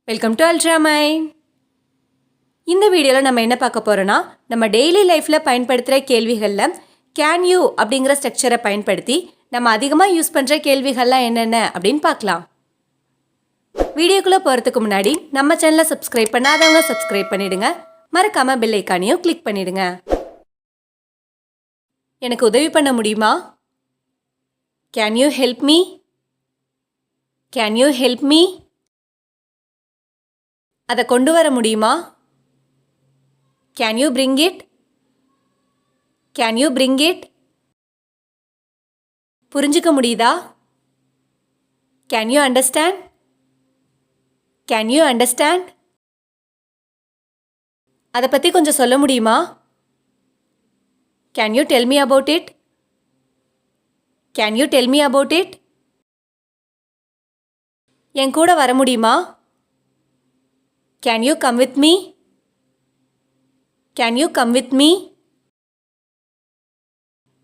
Welcome to ultra mind. இந்த வீடியோவில் நம்ம என்ன பார்க்க போகிறோன்னா, நம்ம டெய்லி லைஃப்பில் பயன்படுத்துகிற கேள்விகளில் கேன் யூ அப்படிங்கிற ஸ்ட்ரக்சரை பயன்படுத்தி நம்ம அதிகமாக யூஸ் பண்ணுற கேள்விகள்லாம் என்னென்ன அப்படின்னு பார்க்கலாம். வீடியோக்குள்ளே போகிறதுக்கு முன்னாடி நம்ம சேனலை சப்ஸ்கிரைப் பண்ணாதவங்க சப்ஸ்கிரைப் பண்ணிவிடுங்க. மறக்காமல் பெல் ஐக்கானையும் கிளிக் பண்ணிவிடுங்க. எனக்கு உதவி பண்ண முடியுமா? Can you help me? Can you help me? அதை கொண்டு வர முடியுமா? Can you bring it? Can you bring it? புரிஞ்சுக்க முடியுதா? Can you understand? Can you understand? அதை பற்றி கொஞ்சம் சொல்ல முடியுமா? Can you tell me about it? Can you tell me about it? என் கூட வர முடியுமா? Can you come with me? Can you come with me?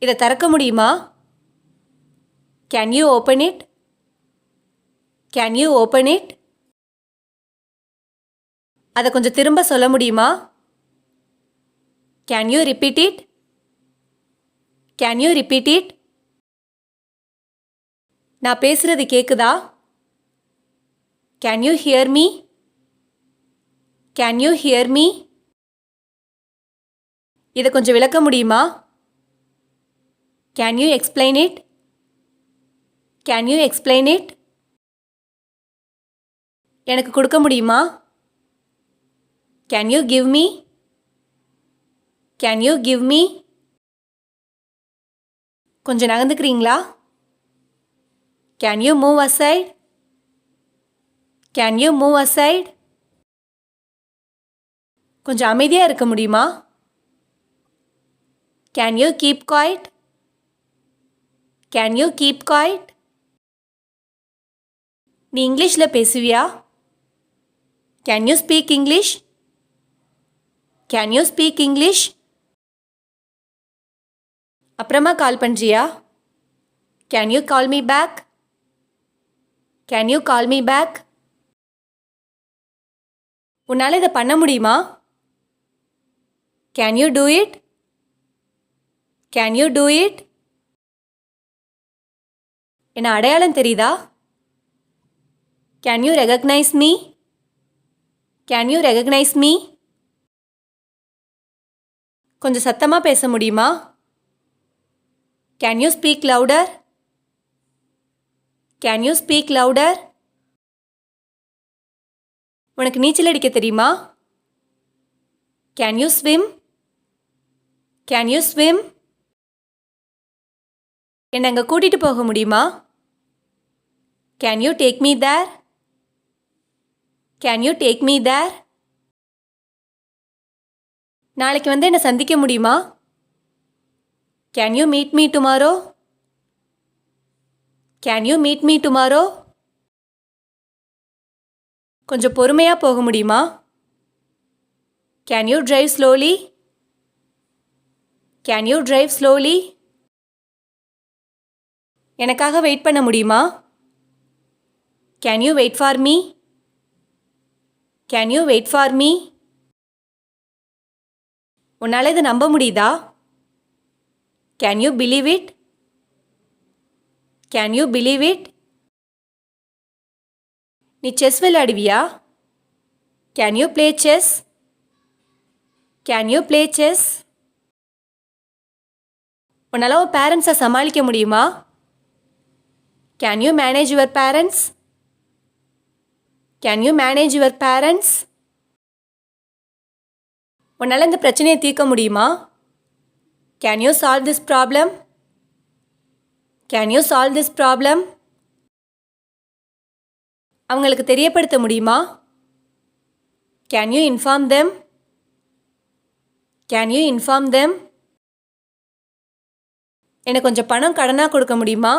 இதை திறக்க முடியுமா? Can you open it? Can you open it? அதை கொஞ்சம் திரும்ப சொல்ல முடியுமா? Can you repeat it? Can you repeat it? நான் பேசுறது கேக்குதா? Can you hear me? Can you hear me? இதை கொஞ்சம் விளக்க முடியுமா? Can you explain it? Can you explain it? எனக்கு கொடுக்க முடியுமா? Can you give me? Can you give me? கொஞ்சம் நகர்ந்துக்கிறீங்களா? Can you move aside? Can you move aside? கொஞ்சம் அமைதியாக இருக்க முடியுமா? Can you keep quiet? Can you keep quiet? நீ இங்கிலீஷில் பேசுவியா? Can you speak English? Can you speak English? அப்புறமா கால் பண்ணுறியா? Can you call me back? Can you call me back? உன்னால் இதை பண்ண முடியுமா? Can you do it? Can you do it? என்ன அடையாளம் தெரியுதா? Can you recognize me? Can you recognize me? கொஞ்சம் சத்தமாக பேச முடியுமா? Can you speak louder? Can you speak louder? உனக்கு நீச்சல் அடிக்க தெரியுமா? Can you swim? Can you swim? என்னை அங்கே கூட்டிகிட்டு போக முடியுமா? Can you take me there? Can you take me there? நாளைக்கு வந்து என்னை சந்திக்க முடியுமா? Can you meet me tomorrow? Can you meet me tomorrow? கொஞ்சம் பொறுமையாக போக முடியுமா? Can you drive slowly? Can you drive slowly? எனக்காக வெயிட் பண்ண முடியுமா? Can you wait for me? Can you wait for me? உன்னால் இதை நம்ப முடியுதா? Can you believe it? Can you believe it? நீ chess விளையாடுவியா? Can you play chess? Can you play chess? உன்னால் உன் பேரண்ட்ஸை சமாளிக்க முடியுமா? Can you manage your parents? Can you manage your parents? உன்னால் இந்த பிரச்சனையை தீர்க்க முடியுமா? Can you solve this problem? Can you solve this problem? அவங்களுக்கு தெரியப்படுத்த முடியுமா? Can you inform them? Can you inform them? எனக்கு கொஞ்சம் பணம் கடனாக கொடுக்க முடியுமா?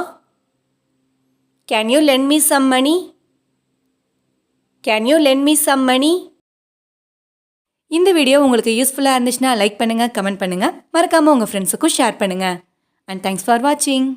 Can you lend me some money? Can you lend me some money? இந்த வீடியோ உங்களுக்கு யூஸ்ஃபுல்லாக இருந்துச்சுன்னா லைக் பண்ணுங்கள், கமெண்ட் பண்ணுங்கள், மறக்காமல் உங்கள் ஃப்ரெண்ட்ஸுக்கும் ஷேர் பண்ணுங்கள். அண்ட் தேங்க்ஸ் ஃபார் வாட்சிங்.